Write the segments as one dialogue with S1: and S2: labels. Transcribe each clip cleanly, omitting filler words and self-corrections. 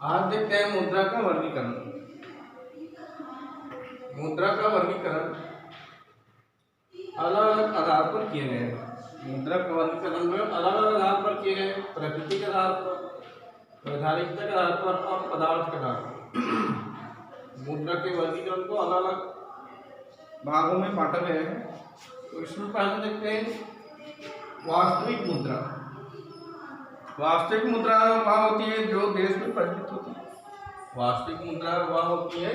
S1: आज देखते हैं मुद्रा का वर्गीकरण। मुद्रा का वर्गीकरण अलग अलग आधार पर किए गए हैं। मुद्रा का वर्गीकरण में अलग अलग आधार पर किए गए, प्रकृति के आधार पर, वैधानिकता के आधार पर और पदार्थ के आधार पर। मुद्रा के वर्गीकरण को अलग अलग भागों में बांटा गया है। तो इसमें पहले देखते हैं वास्तविक मुद्रा। वास्तविक मुद्रा वह होती है जो देश में प्रचलित होती है। वास्तविक मुद्रा वह होती है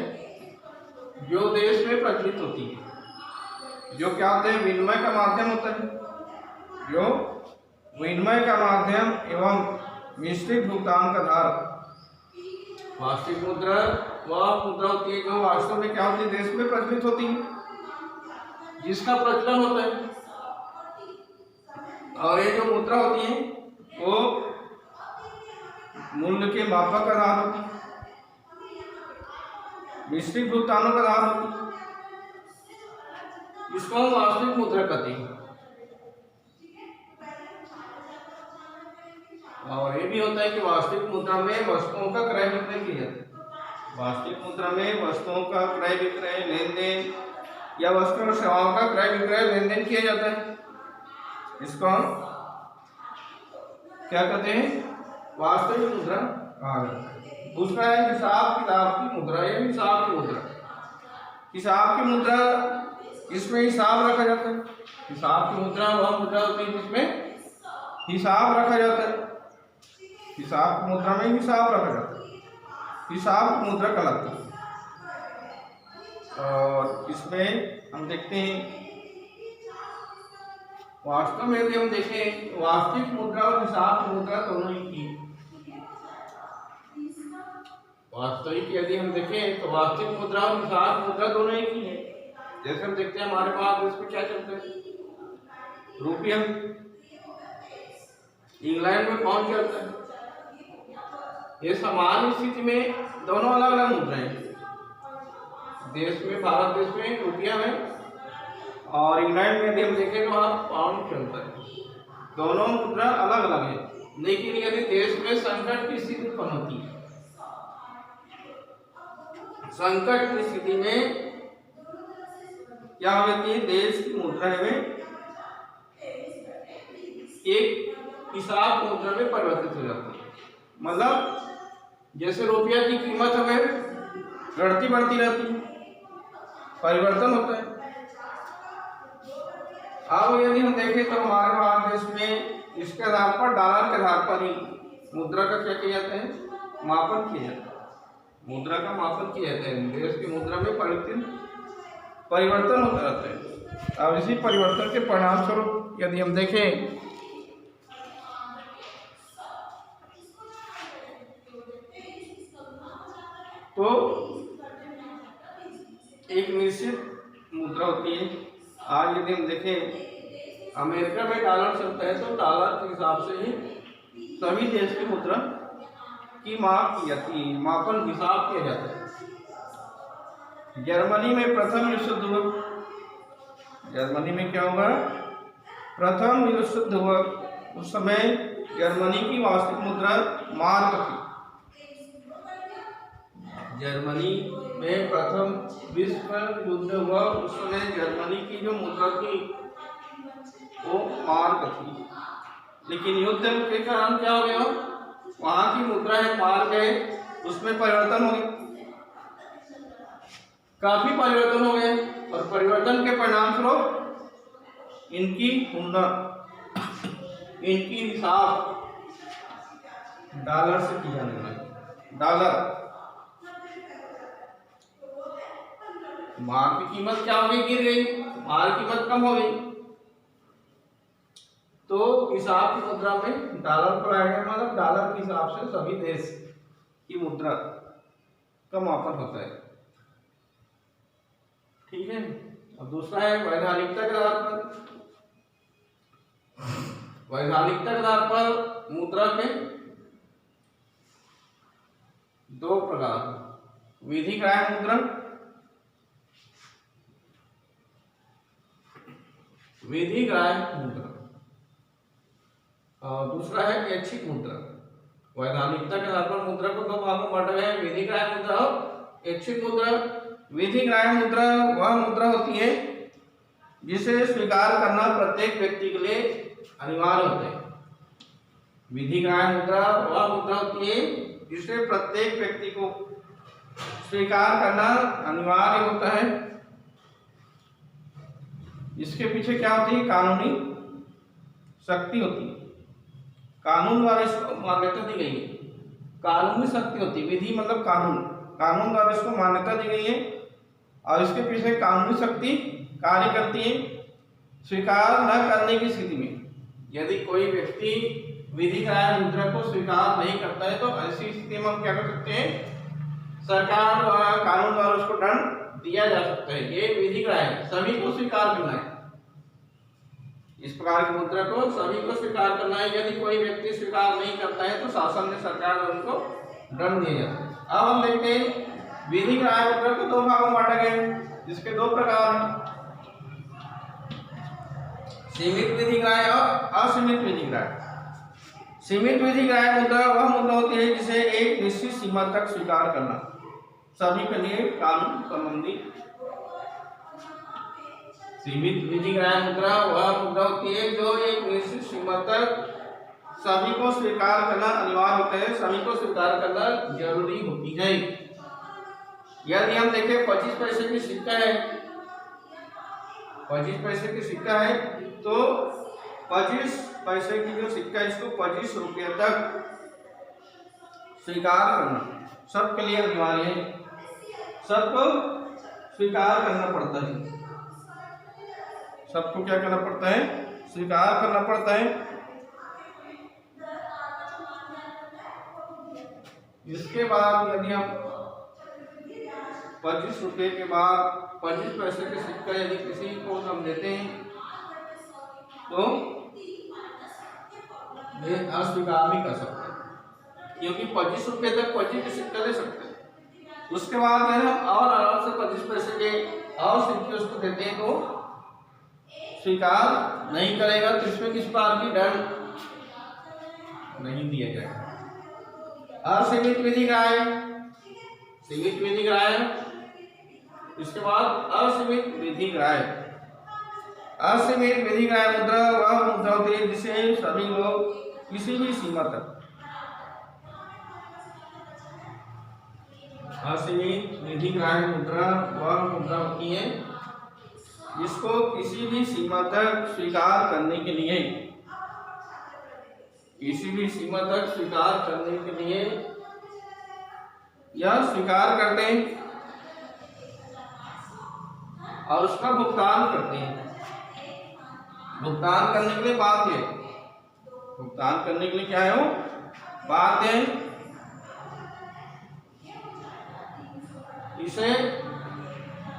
S1: जो देश में प्रचलित होती है। जो क्या होते हैं? विनिमय का माध्यम होता है। जो विनिमय का माध्यम एवं मिश्रित भुगतान का आधार। वास्तविक मुद्रा वह मुद्रा होती है जो वास्तव में क्या होती है? देश में प्रचलित होती है, जिसका प्रचलन होता है। और ये जो मुद्रा होती है वो मूल्य के मापक का आधार होती है, मिश्रित भुगतानों का आधार होती है। इसको हम वास्तविक मुद्रा कहते हैं। और ये भी होता है कि वास्तविक मुद्रा में वस्तुओं का क्रय विक्रय किया जाता है। वास्तविक मुद्रा में वस्तुओं का क्रय विक्रय, लेन देन या वस्तु और सेवाओं का क्रय विक्रय, लेन देन किया जाता है। इसको हम क्या कहते हैं? वास्तविक मुद्रा कहा जाता है। दूसरा है हिसाब किताब की मुद्रा या हिसाब की मुद्रा। हिसाब की मुद्रा, इसमें हिसाब रखा जाता है। हिसाब की मुद्रा वह मुद्रा होती है जिसमें हिसाब रखा जाता है। हिसाब की मुद्रा में हिसाब रखा जाता है। हिसाब की मुद्रा कहलाती है। और इसमें हम देखते हैं वास्तव में यदि हम देखें वास्तविक मुद्रा और हिसाब की मुद्रा दोनों ही की। वास्तविक यदि हम देखें तो वास्तविक मुद्रा और हिसाब मुद्रा दोनों ही की है। जैसे हम देखते हैं हमारे पास देश में क्या चलता है? रुपया। इंग्लैंड में पाउंड चलता है। ये सामान्य स्थिति में दोनों अलग अलग मुद्राएं हैं। देश में, भारत देश में रुपया है और इंग्लैंड में यदि हम देखें तो वहाँ पाउंड चलता है। दोनों मुद्रा अलग अलग है। लेकिन यदि देश में संकट की स्थिति उत्पन्न होती है, संकट की स्थिति में क्या होती है? देश की मुद्रा में एक हिसाब मुद्रा में परिवर्तित हो जाती है। मतलब जैसे रुपया की कीमत हमें बढ़ती बढ़ती रहती है, परिवर्तन होता है। अब यदि हम देखें तो हमारे भारत देश में इसके आधार पर, डॉलर के आधार पर ही मुद्रा का क्या किया जाता है? मापन किया जाता है। मुद्रा का मापन किया जाता है। देश की मुद्रा में परिवर्तन होता रहता है। अब इसी परिवर्तन के परिणाम स्वरूप यदि हम देखें तो एक निश्चित मुद्रा होती है। आज यदि हम देखें अमेरिका में डॉलर चलता है तो डॉलर के हिसाब से ही सभी देश की मुद्रा की माप की जाती है, मापन हिसाब किया जाता है। जर्मनी में प्रथम विश्व युद्ध हुआ। जर्मनी में क्या हुआ? प्रथम विश्व युद्ध हुआ। उस समय जर्मनी की वास्तविक मुद्रा मार्क थी। जर्मनी में प्रथम विश्व युद्ध हुआ, उस समय जर्मनी की जो मुद्रा थी वो मार्क थी। लेकिन युद्ध के कारण क्या हो गया? वहां की मुद्रा है मार्क है, उसमें परिवर्तन हो गया, काफी परिवर्तन हो गए। और परिवर्तन के परिणाम स्वरूप इनकी तुलना, इनकी हिसाब डॉलर से की जाने लगी। डॉलर माल की कीमत क्या हो गई? गिर गई। माल की कीमत कम हो गई तो हिसाब की मुद्रा में डॉलर पर आएगा। मतलब डॉलर के हिसाब से सभी देश की मुद्रा का मापन होता है। ठीक है। और दूसरा है वैधानिकता के आधार पर। वैधानिकता के आधार पर मुद्रा के दो प्रकार, विधिग्राह्य मुद्रा, विधिग्राह्य मुद्रा, और दूसरा है ऐच्छिक मुद्रा। वैधानिकता के आधार पर मुद्रा को दो भागों में बांटा गया है, विधिग्राह्य मुद्रा और ऐच्छिक मुद्रा। विधिग्राह्य मुद्रा वह मुद्रा होती है जिसे स्वीकार करना प्रत्येक व्यक्ति के लिए अनिवार्य होता है। विधिग्राह्य मुद्रा वह मुद्रा होती है जिसे प्रत्येक व्यक्ति को स्वीकार करना अनिवार्य होता है। इसके पीछे क्या होती है? कानूनी शक्ति होती है, कानून द्वारा इसको मान्यता दी गई है। कानूनी शक्ति होती है, विधि मतलब कानून, कानून द्वारा इसको मान्यता दी गई है और इसके पीछे कानूनी शक्ति कार्य करती है। स्वीकार न करने की स्थिति में यदि कोई व्यक्ति विधिग्राह्य मुद्रा को स्वीकार नहीं करता है तो ऐसी स्थिति में हम क्या कर सकते हैं? सरकार द्वारा, कानून द्वारा उसको दंड दिया जा सकता है। ये विधिग्राह्य सभी को स्वीकार करना है, इस प्रकार की मुद्रा को सभी को स्वीकार करना है। यदि कोई व्यक्ति स्वीकार नहीं करता है तो शासन ने, सरकार ने उनको दंड दिया जाता है। अब हम देखते हैं विधिग्राह्य मुद्रा को दो भागों में बांटा गया है, जिसके दो प्रकार हैं, सीमित विधिग्राह्य और असीमित विधिग्राह्य। सीमित विधिग्राह्य मुद्रा वह मुद्रा होती है जिसे एक निश्चित सीमा तक स्वीकार करना सभी के लिए कानून संबंधी। सीमित विधिग्राह्य मुद्रा वह मुद्रा होती है जो एक निश्चित सीमा तक सभी को स्वीकार करना अनिवार्य होता है, सभी को स्वीकार करना जरूरी होती है। यदि हम देखें 25 पैसे की सिक्का है, 25 पैसे की सिक्का है तो 25 पैसे की जो सिक्का है इसको 25 रुपये तक स्वीकार करना सबके लिए अनिवार्य है, सबको स्वीकार करना पड़ता है। सबको क्या करना पड़ता है? स्वीकार करना पड़ता है। इसके बाद यदि हम 25 रुपये के बाद 25 पैसे के सिक्का यदि किसी को हम देते हैं तो ये अस्वीकार भी कर सकते हैं, क्योंकि 25 रुपये तक 25 के सिक्का ले सकते हैं। उसके बाद यदि हम और आराम से 25 पैसे के और सिक्के उसको देते हैं तो स्वीकार नहीं करेगा, तो इसमें किस प्रकार की दंड नहीं दिया जाएगा। असीमित विधिग्राह्य, सीमित विधिग्राह्य, इसके बाद असीमित विधिग्राह्य। असीमित विधिग्राह्य मुद्रा वह मुद्रा होती है जिसे सभी लोग किसी भी सीमा तक, असीमित विधिग्राह्य मुद्रा वह मुद्रा होती है जिसको किसी भी सीमा तक स्वीकार करने के लिए, किसी भी सीमा तक स्वीकार करने के लिए या स्वीकार करते हैं और उसका भुगतान करते हैं। भुगतान करने के लिए बाध्य है, भुगतान करने के लिए क्या है? वो बाध्य है। इसे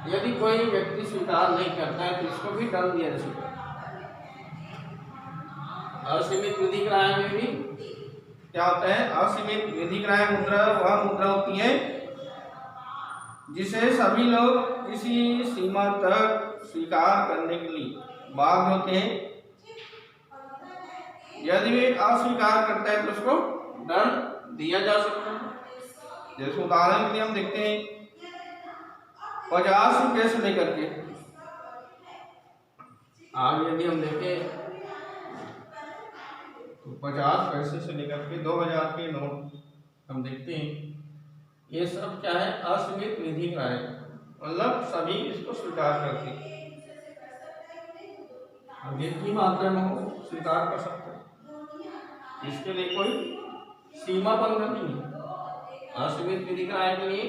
S1: यदि कोई व्यक्ति स्वीकार नहीं करता है तो इसको भी दंड दिया जा सकता है। असीमित विधिग्राह्य में भी क्या होता है? असीमित विधिग्राह्य मुद्रा वह मुद्रा होती है जिसे सभी लोग किसी सीमा तक स्वीकार करने के लिए बाध्य होते हैं। यदि वे अस्वीकार करता है तो उसको दंड दिया जा सकता है। जैसे उदाहरण के लिए हम देखते हैं 50 रुपये से लेकर के आगे यदि हम देखें तो 50 पैसे से लेकर के 2000 के नोट हम देखते हैं, ये सब क्या है? असीमित विधिग्राह्य, मतलब सभी इसको स्वीकार करते हैं, जितनी मात्रा में हो स्वीकार कर सकते हैं। इसके लिए कोई सीमा बंधन नहीं है। असीमित विधिग्राह्य के लिए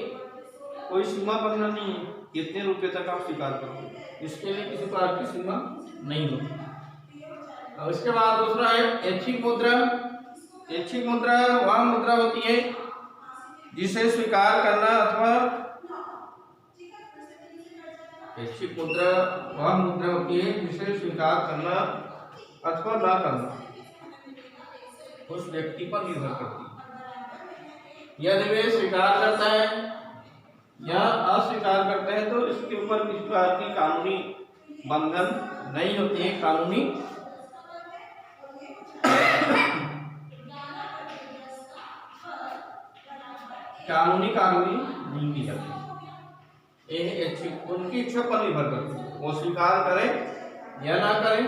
S1: कोई सीमा बंधन नहीं है, कितने रुपए तक आप स्वीकार करोगे, इसके लिए किसी प्रकार की सीमा नहीं होती। और इसके बाद दूसरा है ऐच्छिक मुद्रा। ऐच्छिक मुद्रा वह मुद्रा होती है जिसे स्वीकार करना अथवा, ऐच्छिक मुद्रा वह मुद्रा होती है जिसे स्वीकार करना अथवा ना करना उस व्यक्ति पर निर्भर करती है। यदि वे स्वीकार करता है या अस्वीकार करते हैं तो इसके ऊपर किसी प्रकार की कानूनी बंधन नहीं होती है, कानूनी कानूनी कार्रवाई नहीं की जाती। उनकी इच्छा पर निर्भर करती है, वो स्वीकार करें या ना करें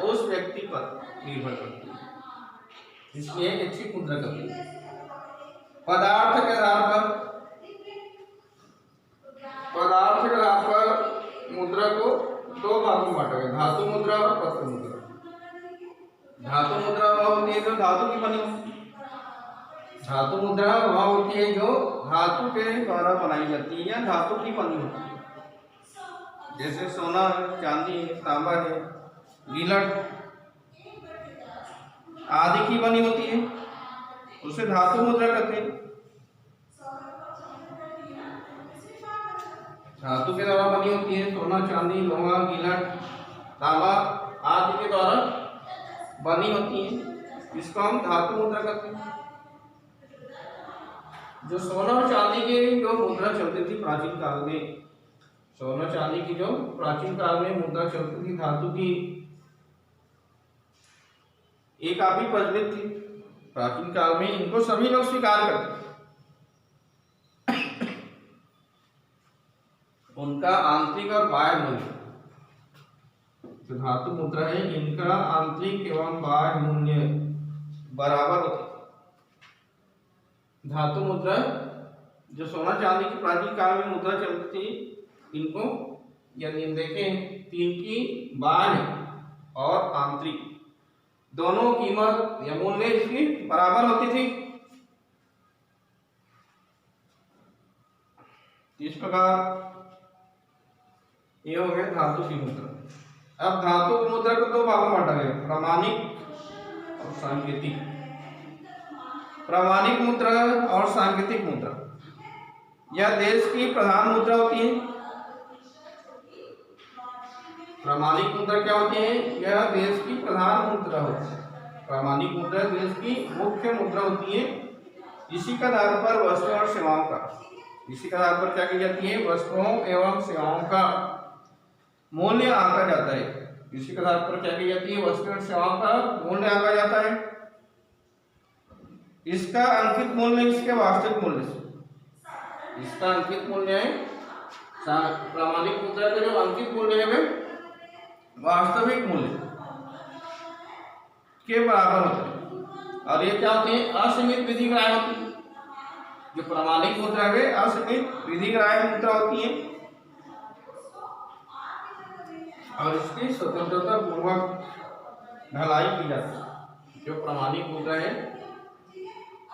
S1: उस व्यक्ति पर निर्भर करती है, इसलिए ऐच्छिक मुद्रा करती है। पदार्थ के आधार पर मुद्रा को दो भागों में बांटा गया, धातु मुद्रा और पत्र मुद्रा। धातु मुद्रा वह होती है जो धातु की बनी होती है, धातु मुद्रा वह होती है जो धातु के द्वारा बनाई जाती है या धातु की बनी होती है, जैसे सोना है, चांदी है, तांबा है, गिलट आदि की बनी होती है, उसे धातु मुद्रा कहते हैं। धातु के द्वारा बनी होती है, सोना, चांदी, लोहा, गिलट, तांबा आदि के द्वारा बनी होती है, इसको हम धातु मुद्रा कहते हैं। जो सोना और चांदी की जो मुद्रा चलती थी प्राचीन काल में, सोना चांदी की जो प्राचीन काल में मुद्रा चलती थी धातु की, ये काफी प्रचलित थी प्राचीन काल में, इनको सभी लोग स्वीकार करते थे। उनका आंतरिक और बाह्य मूल्य, जो धातु मुद्रा है इनका आंतरिक एवं बाह्य मूल्य बराबर होते। धातु मुद्रा जो सोना चांदी की प्राचीन काल में मुद्रा चलती थी, इनको यदि हम देखें तो इनकी बाह्य और आंतरिक दोनों कीमत या मूल्य इसकी बराबर होती थी। इस प्रकार ये हो गया धातु की मुद्रा। अब धातु की मुद्रा को दो भागों में बांटा गया, प्रामाणिक और सांकेतिक। प्रामाणिक मुद्रा और सांकेतिक मुद्रा यह देश की प्रधान मुद्रा होती है। प्रामाणिक मुद्रा क्या होती है? यह देश की प्रधान मुद्रा होती है। प्रामाणिक मुद्रा देश की मुख्य मुद्रा होती है। इसी के आधार पर वस्तुओं और सेवाओं का, इसी के आधार पर क्या की जाती है? वस्तुओं एवं सेवाओं का मूल्य आंका जाता है। इसी के आधार पर क्या की जाती है? वस्तुओं और सेवाओं का मूल्य आंका जाता है। इसका अंकित मूल्य इसके वास्तविक मूल्य से, इसका अंकित मूल्य है, प्रामाणिक मुद्रा का जो अंकित मूल्य है वह वास्तविक मूल्य के बराबर होता है। और ये क्या होती है? असीमित विधिग्राह्य होती है। जो प्रामाणिक मुद्रा है असीमित विधिग्राह्य मुद्रा होती है और इसकी स्वतंत्रता पूर्वक ढलाई की जाती है। जो प्रामाणिक मुद्रा है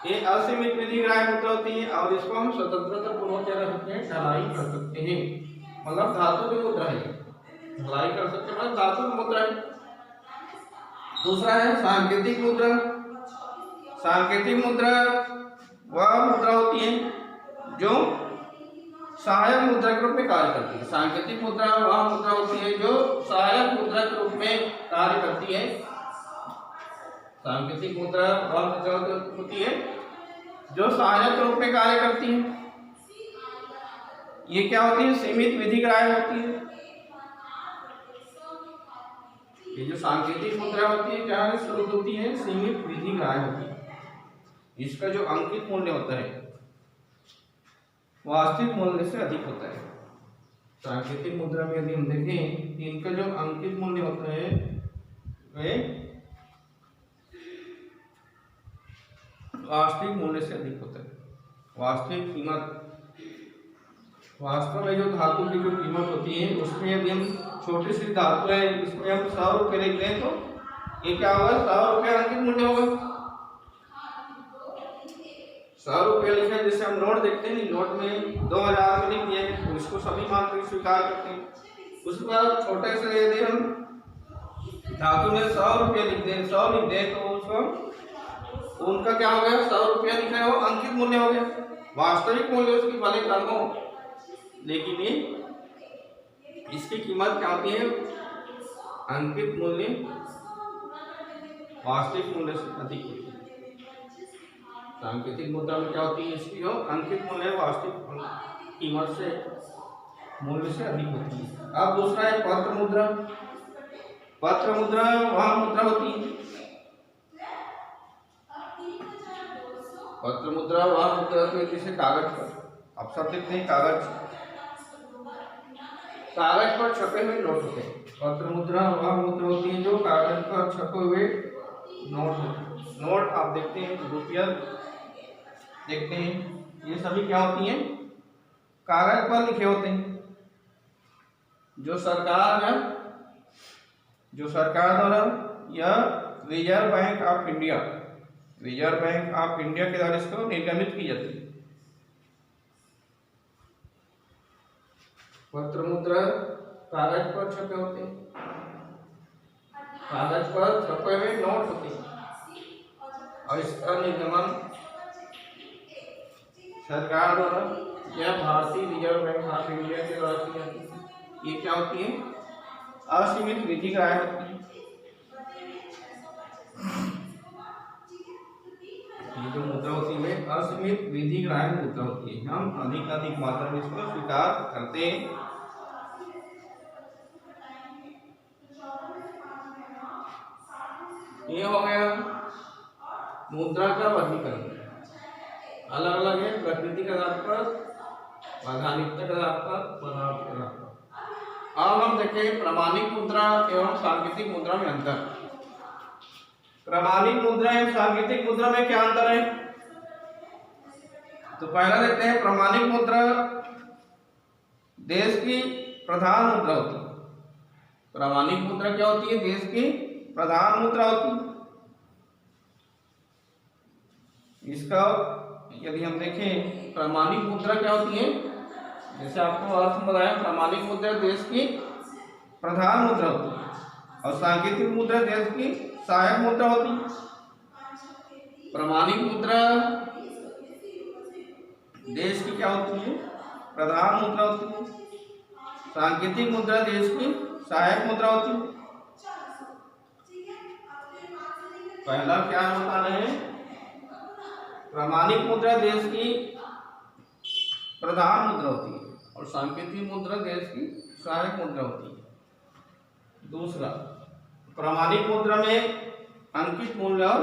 S1: ये असीमित विधिग्राह्य मुद्रा होती है और इसको हम स्वतंत्रता पूर्वक क्या कर सकते हैं? ढलाई कर सकते हैं। मतलब धातु की मुद्रा है, ढलाई कर सकते हैं, मतलब धातु की मुद्रा है। दूसरा है सांकेतिक मुद्रा। सांकेतिक मुद्रा वह मुद्रा होती है जो सहायक मुद्रा के रूप में कार्य करती है। सांकेतिक मुद्रा वह मुद्रा होती है जो सहायक मुद्रा के रूप में कार्य करती है। सांकेतिक मुद्रा वह मुद्रा होती है जो सहायक रूप में कार्य करती है। ये क्या होती है? सीमित विधिग्राह्य होती है। ये जो सांकेतिक मुद्रा होती है क्या स्वरूप होती है? सीमित विधिग्राह्य होती है। इसका जो अंकित मूल्य होता है वास्तविक मूल्य से अधिक होता है। सांकेतिक मुद्रा में यदि हम देखें इनका जो अंकित मूल्य होता है वह वास्तविक मूल्य से अधिक होता है। वास्तविक कीमत, वास्तव में जो धातु की जो कीमत होती है उसमें यदि हम छोटी सी धातु है इसमें हम 100 रुपये लिख दें तो ये क्या होगा? 100 रुपये अंकित मूल्य होगा। 100 रुपये लिखे, जैसे हम नोट देखते हैं, नोट में 2000 रुपये लिख दिए तो इसको सभी मान कर स्वीकार करते हैं। उसके बाद छोटे से यदि हम धातु में 100 रुपये लिख दें, 100 लिख दें तो उसको उनका क्या हो गया? 100 रुपया लिखा है वो अंकित मूल्य हो गया। वास्तविक मूल्य उसकी भले कम हो लेकिन ये इसकी कीमत क्या होती है? अंकित मूल्य वास्तविक मूल्य से अधिक होती है। सांकेतिक मुद्रा में क्या होती है? इसकी जो अंकित मूल्य वास्तविक कीमत से मूल्य से अधिक होती है। अब दूसरा है पत्र मुद्रा। पत्र मुद्रा वह मुद्रा होती है पत्र मुद्रा वह मुद्रा होती है जिसे कागज पर, आप सब देखते हैं कागज पर छपे हुए नोट होते हैं। पत्र मुद्रा वह मुद्रा होती है जो कागज पर छपे हुए नोट होते हैं। नोट आप देखते हैं, रुपया देखते हैं, ये सभी क्या होती हैं, कागज पर लिखे होते हैं। जो सरकार द्वारा या रिजर्व बैंक ऑफ इंडिया के द्वारा इसको निर्गमित की जाती है। पत्र मुद्रा कागज पर छपे होते हैं, कागज पर छपे हुए नोट होते हैं और इसका निर्गमन सरकार द्वारा या भारतीय रिजर्व बैंक ऑफ इंडिया के द्वारा की जाती है। ये क्या होती है, असीमित विधिक राय होती है। ये जो मुद्रा होती है असीमित विधिक राय मुद्रा होती है। हम अधिक मात्रा में इसको स्वीकार करते हैं। ये हो गया मुद्रा का वर्गीकरण, अलग अलग है, प्रकृति के आधार पर, वैधानिकता के आधार पर, बनावट के आधार पर। अब हम देखें प्रमाणिक मुद्रा एवं सांकेतिक मुद्रा में अंतर। प्रमाणिक मुद्रा एवं सांकेतिक मुद्रा में क्या अंतर है? तो पहला देखते हैं, प्रमाणिक मुद्रा देश की प्रधान मुद्रा होती है। प्रमाणिक मुद्रा क्या होती है? देश की प्रधान मुद्रा होती है। इसका यदि हम देखें प्रमाणिक मुद्रा क्या होती है, जैसे आपको अर्थ बताया, प्रमाणिक मुद्रा देश की प्रधान मुद्रा होती है और सांकेतिक मुद्रा देश की सहायक मुद्रा होती है। प्रमाणिक मुद्रा देश की क्या होती है? प्रधान मुद्रा होती है। सांकेतिक मुद्रा देश की सहायक मुद्रा होती है। पहला क्या बता रहे हैं, प्रमाणिक मुद्रा देश की प्रधान मुद्रा होती है और सांकेतिक मुद्रा देश की सहायक मुद्रा होती है। दूसरा, प्रमाणिक मुद्रा में अंकित मूल्य और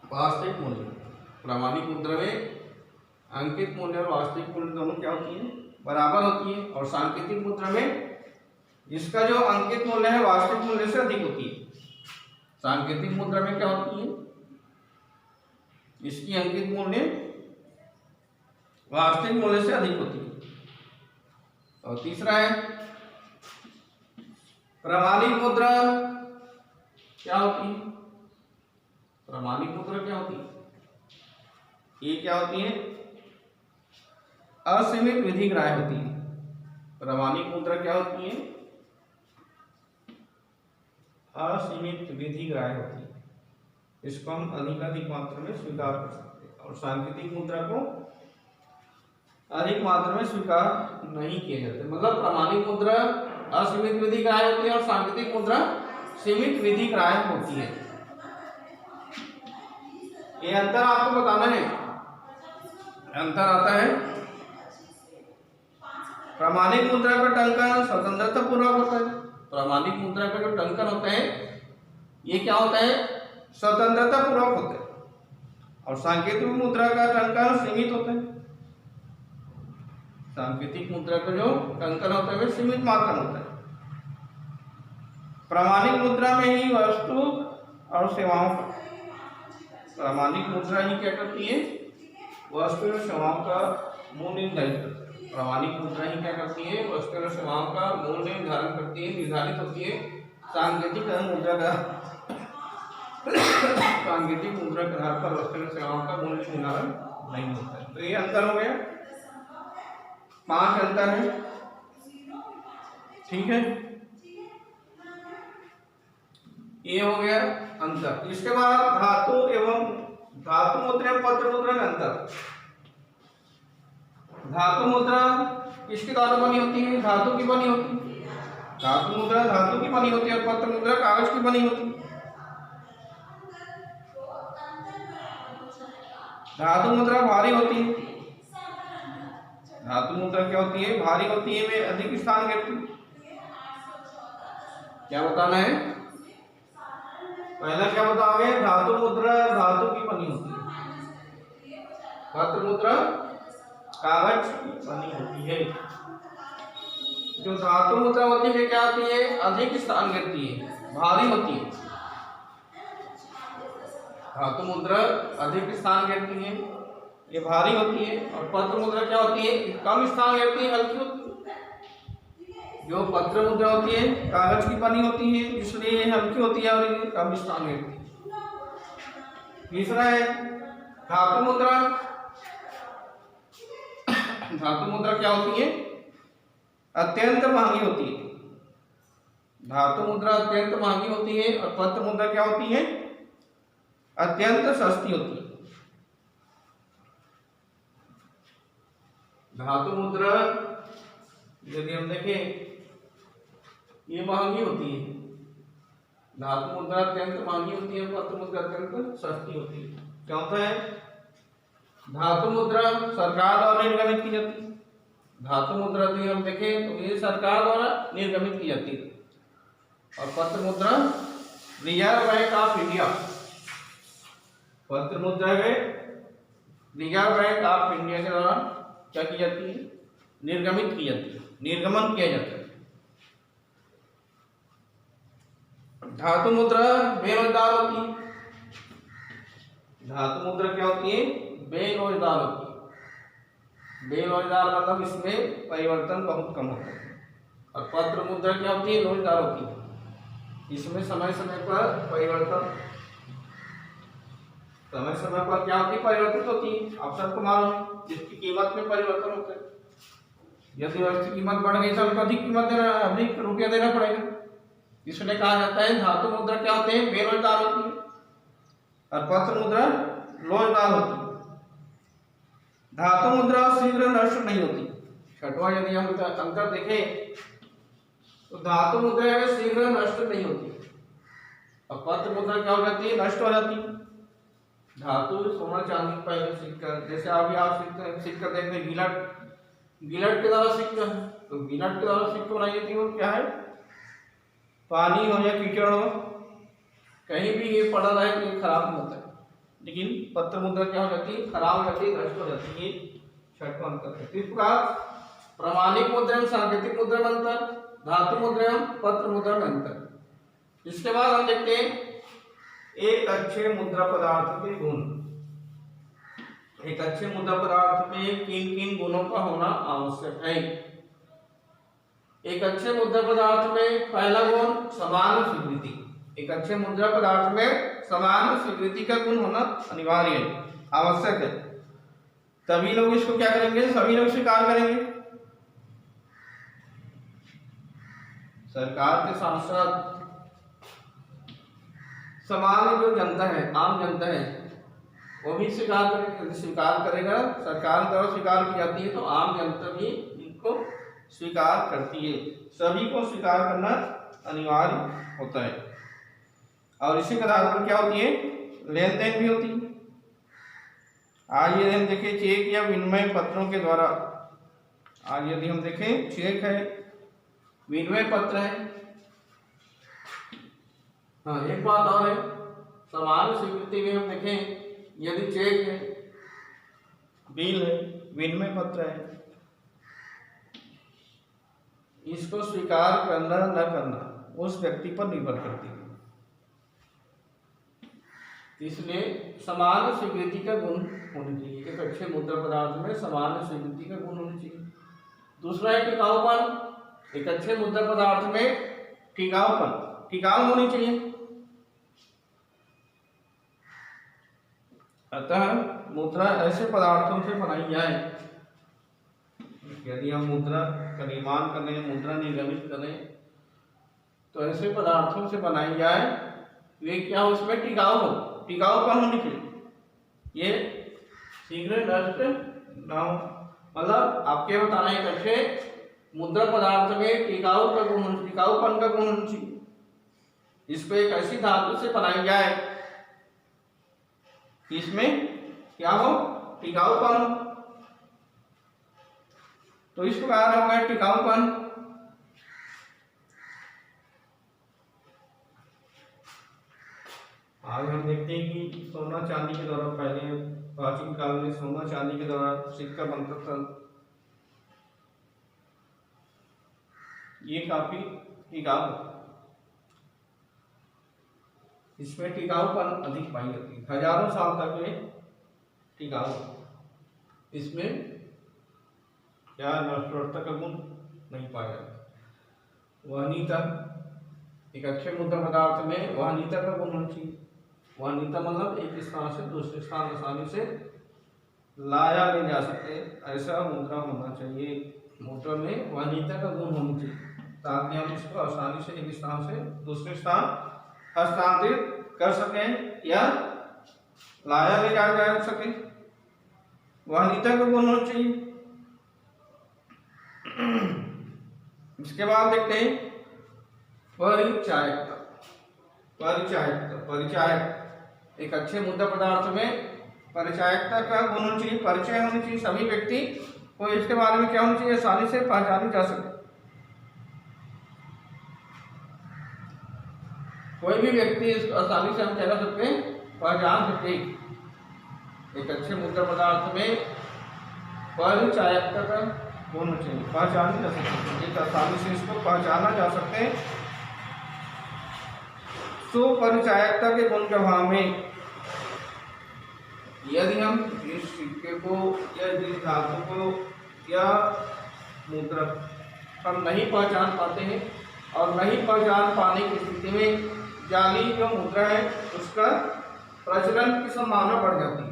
S1: वास्तविक मूल्य, प्रमाणिक मुद्रा में अंकित मूल्य और वास्तविक मूल्य दोनों क्या होती है? बराबर होती है। और सांकेतिक मुद्रा में इसका जो अंकित मूल्य है वास्तविक मूल्य से अधिक होती है। सांकेतिक मुद्रा में क्या होती है? इसकी अंकित मूल्य वास्तविक मूल्य से अधिक होती है। और तीसरा है, प्रमाणिक मुद्रा क्या होती है? प्रमाणिक मुद्रा क्या होती है? ये क्या होती है? असीमित विधिक राय होती है। प्रमाणिक मुद्रा क्या होती है? असीमित विधिक राय होती है। इसको हम अधिक मात्रा में स्वीकार कर सकते हैं और सांकेतिक मुद्रा को अधिक मात्रा में स्वीकार नहीं किए जाते। मतलब प्रमाणिक मुद्रा असीमित विधिक राय होती है और सांकेतिक मुद्रा सीमित विधिक राय होती है। ये अंतर आपको बताना है। अंतर आता है, प्रमाणिक मुद्रा का टंकन स्वतंत्रता पूर्वक होता है। प्रमाणिक मुद्रा का जो टंकन होता है ये क्या होता है? स्वतंत्रता पूर्वक होता है। और सांकेतिक मुद्रा का टंकन सीमित होता है। सांकेतिक मुद्रा का जो टंकन होता है वह सीमित मात्रा में होता है। प्रमाणिक मुद्रा में ही वस्तु और सेवाओं का, प्रमाणिक मुद्रा ही क्या करती है? वस्तु और सेवाओं का मूल्य निर्धारित करती है। प्रमाणिक मुद्रा ही क्या करती है? वस्तु और सेवाओं का मूल्य निर्धारण करती है, निर्धारित होती है। सांकेतिक मुद्रा का सांकेतिक मुद्रा के आधार पर वस्तु और सेवाओं का मूल्य निर्धारण नहीं होता है। तो ये अंतर हो गया, 5 अंतर है। ठीक है, ये हो गया अंतर। इसके बाद धातु मुद्रा एवं पत्र मुद्रा में अंतर। धातु मुद्रा किसके द्वारा बनी होती है? धातु की बनी होती है। धातु मुद्रा धातु की बनी होती है और पत्र मुद्रा कागज की बनी होती है। धातु मुद्रा भारी होती है। धातु मुद्रा क्या होती है? भारी होती है, वे अधिक स्थान घेरती है। क्या बताना है? पहला क्या बताओगे? धातु मुद्रा धातु की बनी पत्र मुद्रा कागज की बनी होती है। जो धातु मुद्रा होती है क्या होती है, अधिक स्थान घेरती है, भारी होती है। धातु मुद्रा अधिक स्थान घेरती है, ये भारी होती है। और पत्र मुद्रा क्या होती है, कम स्थान घेरती है, हल्की होती है। जो पत्र मुद्रा होती है कागज की बनी होती है, इसलिए हल्की होती है और ये कम स्थान घेरती है। तीसरा है धातु मुद्रा। धातु मुद्रा क्या होती है, अत्यंत महंगी होती है। धातु मुद्रा अत्यंत महंगी होती है और पत्र मुद्रा क्या होती है, अत्यंत सस्ती होती है। धातु मुद्रा यदि हम देखें ये महंगी होती है, धातु मुद्रा अत्यंत महंगी होती है, पत्र मुद्रा अत्यंत सस्ती होती है। क्या होता है, धातु मुद्रा सरकार द्वारा निर्गमित की जाती है। धातु मुद्रा यदि हम देखें तो ये सरकार द्वारा निर्गमित की जाती है। और पत्र मुद्रा रिजर्व बैंक ऑफ इंडिया, पत्र मुद्रा में रिजर्व बैंक ऑफ इंडिया के द्वारा क्या की जाती है, निर्गमित की जाती है, निर्गमन किया जाता है। धातु मुद्रा बेरोजगार होती है। धातु मुद्रा क्या होती है, बेरोजगार होती है। बेरोजगार मतलब इसमें परिवर्तन बहुत कम होता है। और पत्र मुद्रा क्या होती है, रोजगार होती है, इसमें समय समय पर परिवर्तन, समय समय पर क्या होती है, परिवर्तित होती है। आप सबको मालूम है जिसकी कीमत में परिवर्तन होता है। यदि उसकी कीमत बढ़ गई तो उसको अधिक कीमत देना, अधिक रुपया देना पड़ेगा। इसलिए कहा जाता है धातु मुद्रा क्या होते हैं, बेरोजगार होती है और पत्र मुद्रा रोजगार होती है। धातु मुद्रा शीघ्र नष्ट नहीं होती। छठवां यदि हम अंतर देखें तो धातु मुद्रा में शीघ्र नष्ट नहीं होती और पत्र मुद्रा क्या हो जाती है, नष्ट हो जाती है। धातु सोना चांदी पहले सिक्का, जैसे अभी आप सिक्का देखते हैं गिलट के द्वारा सिक्का है, तो गिलट के द्वारा सिक्का बनाई जाती है। वो क्या है, पानी हो या कीचड़ हो कहीं भी ये पड़ा रहे तो ये खराब नहीं होता है। लेकिन पत्र मुद्रा क्या हो जाती है, खराब हो जाती है, नष्ट हो जाती है। छठवां अंतर है। इस प्रकार प्रमाणिक मुद्रा एवं सांकेतिक मुद्रा में अंतर, धातु मुद्रा एवं पत्र मुद्रा में अंतर। इसके बाद हम देखते हैं एक अच्छे मुद्रा पदार्थ के गुण। एक अच्छे मुद्रा पदार्थ में किन किन गुणों का होना आवश्यक है। एक अच्छे मुद्रा पदार्थ में पहला गुण समान स्वीकृति। एक अच्छे मुद्रा पदार्थ में समान स्वीकृति का गुण होना अनिवार्य है, आवश्यक है। तभी लोग इसको क्या करेंगे, सभी लोग स्वीकार करेंगे। सरकार के साथ साथ सामान्य जो जनता है, आम जनता है, वो भी स्वीकार करेगा। स्वीकार करेगा, सरकार द्वारा स्वीकार की जाती है तो आम जनता भी इनको स्वीकार करती है। सभी को स्वीकार करना अनिवार्य होता है। और इसी के आधार पर क्या होती है, लेन देन भी होती है। आज यदि हम देखें चेक या विनिमय पत्रों के द्वारा, आज यदि हम देखें चेक है, विनिमय पत्र है। हाँ, एक बात और है, समान स्वीकृति में हम देखें यदि चेक है, बिल है, विनिमय पत्र है, इसको स्वीकार करना न करना उस व्यक्ति पर निर्भर करती है। इसलिए समान स्वीकृति का गुण होनी चाहिए। एक अच्छे मुद्रा पदार्थ में समान स्वीकृति का गुण होनी चाहिए। दूसरा है टिकाऊपन। एक अच्छे मुद्रा पदार्थ में टिकाऊपन, टिकाऊ होनी चाहिए। अतः मुद्रा ऐसे पदार्थों से बनाई जाए, यदि हम मुद्रा का निर्माण करें, मुद्रा निर्गमित करें, तो ऐसे पदार्थों से बनाई जाए वे क्या हो, उसमें टिकाऊ हो, टिकाऊपन होनी चाहिए। ये शीघ्र नष्ट न हो। मतलब आपके बताना है अच्छे मुद्रा पदार्थ में टिकाऊ का गुण, टिकाऊपन का गुण होना चाहिए। इसको एक ऐसी धातु से बनाई जाए इसमें क्या हो, टिकाऊपन हो। तो इस प्रकार हो गया टिकाऊपन। आज हम देखते हैं कि सोना चांदी के द्वारा, पहले प्राचीन काल में सोना चांदी के द्वारा सिक्का बनता था। ये काफी टिकाऊ, इसमें टिकाऊपन अधिक पाई जाती है, हजारों साल तक ये टिकाऊ। इसमें क्या नष्टता का गुण नहीं पाया जाता। वहनीयता, एक अच्छे मुद्रा पदार्थ में वहनीयता का गुण होना चाहिए। वहनीयता मतलब एक स्थान से दूसरे स्थान आसानी से लाया ले जा सके, ऐसा मुद्रा होना चाहिए। मुद्रा में वहनीयता का गुण होना चाहिए ताकि हम इसको आसानी से एक स्थान से दूसरे स्थान हस्तांतरित कर सकें या लाया ले जाया जा सके। वहनीयता का गुण होना चाहिए। इसके बाद देखते हैं परिचायकता। परिचायक, एक अच्छे मुद्रा पदार्थ में परिचायकता का गुण होना चाहिए, परिचय होना चाहिए। सभी व्यक्ति को इसके बारे में क्या होना चाहिए, आसानी से पहचानी जा सके। कोई भी व्यक्ति इसको आसानी से हम क्या कर सकते हैं, पहचान सकते। एक अच्छे मुद्रा पदार्थ में परिचायकता का गुण होना चाहिए, पहचानी जा सकते, एक आसानी से इसको पहचाना जा सकते। तो परिचायकता के गुण के अभाव में यदि हम इस सिक्के को या जिस धातु को या मुद्रा हम नहीं पहचान पाते हैं, और नहीं पहचान पाने की स्थिति में जाली जो मुद्रा है उसका प्रचलन की संभावना बढ़ जाती है।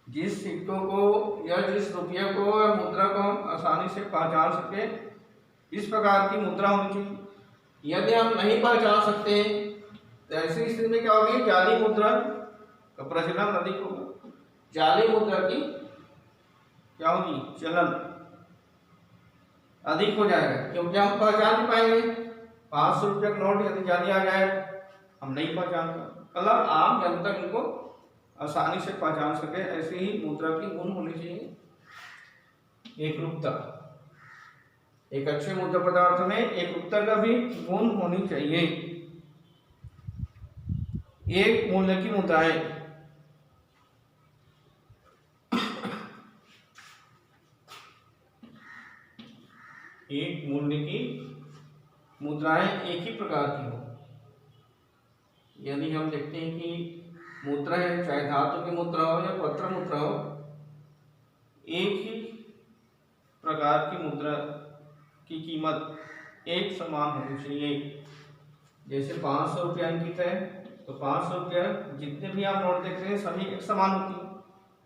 S1: जिस सिक्कों को या जिस रुपये को या मुद्रा को हम आसानी से पहचान सके, इस प्रकार की मुद्रा होनी चाहिए। यदि हम नहीं पहचान सकते तो ऐसी स्थिति में क्या होगी, जाली मुद्रा का प्रचलन अधिक होगा। जाली मुद्रा की क्या होगी, चलन अधिक हो जाएगा, क्योंकि हम पहचान नहीं पाएंगे। 500 रुपये का नोट यदि जाली आ जाए, हम नहीं पहचान पाएंगे। मतलब आम जनता इनको आसानी से पहचान सके, ऐसे ही मुद्रा की गुण होनी चाहिए। एकरूपता, एक अच्छे मुद्रा पदार्थ में एकरूपता का भी गुण होनी चाहिए। एक मूल्य की मुद्राएं, एक मूल्य की मुद्राएं एक ही प्रकार की हो। यदि हम देखते हैं कि मुद्रा है, चाहे धातु की मुद्रा हो या पत्र मुद्रा हो, एक ही प्रकार की मुद्रा की कीमत एक समान होनी चाहिए। जैसे 500 रुपया अंकित है तो 500 रुपया जितने भी आप नोट देखते हैं सभी एक समान होती है,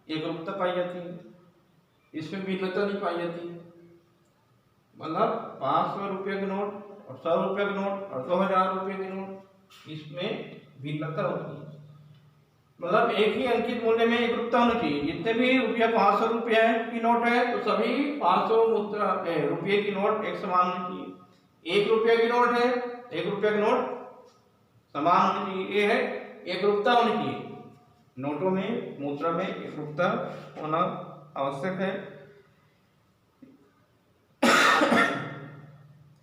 S1: एकरूपता पाई जाती है, इसमें भिन्नता नहीं पाई जाती है। मतलब 500 रुपये के नोट और 100 रुपये के नोट और 2000 रुपये के नोट, इसमें भिन्नता होती है। मतलब एक ही अंकित मूल्य में एकरूपता होनी चाहिए। जितने भी रुपया 500 रुपया की नोट है तो सभी 500 मुद्रा रुपये की नोट एक समान होनी चाहिए। 1 रुपया की नोट है, 1 रुपया की नोट समान होनी चाहिए। ये है एकरूपता होनी चाहिए। नोटों में, मुद्रा में एकरूपता होना आवश्यक है।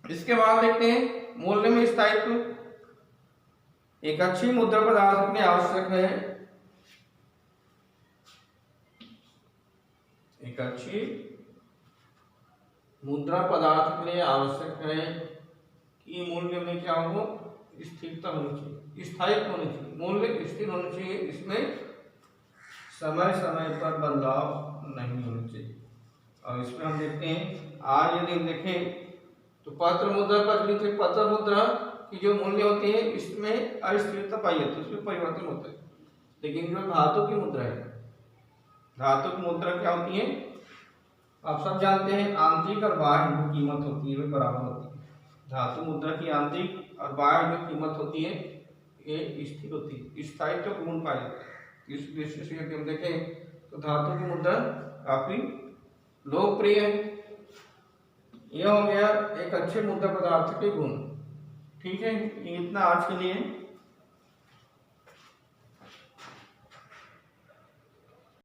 S1: इसके बाद देखते हैं मूल्य में स्थायित्व। एक अच्छी मुद्रा पदार्थ में आवश्यक है, एक अच्छी मुद्रा पदार्थ के लिए आवश्यक है कि मूल्य में क्या हो, स्थिरता होनी चाहिए, स्थायित्व होनी चाहिए, मूल्य स्थिर होना चाहिए। इसमें समय समय पर बदलाव नहीं होना चाहिए। और इसमें हम देखते हैं, आज यदि हम देखें तो पत्र मुद्रा प्रचलित है। पत्र मुद्रा की जो मूल्य होती है इसमें अस्थिरता पाई जाती है, इसमें परिवर्तन होता है। लेकिन जो धातु की मुद्रा है, धातु की मुद्रा क्या होती है, आप सब जानते हैं, आंतरिक और बाह्य जो कीमत होती है वे बराबर होती है। धातु मुद्रा की आंतरिक और बाह्य जो कीमत होती है ये स्थिर होती है, स्थायित्व तो गुण पाया जाता है। इस दृष्टि से यदि हम देखें तो धातु की मुद्रा काफी लोकप्रिय है। यह हो गया एक अच्छे मुद्रा पदार्थ के गुण। ठीक है, इतना आज के लिए।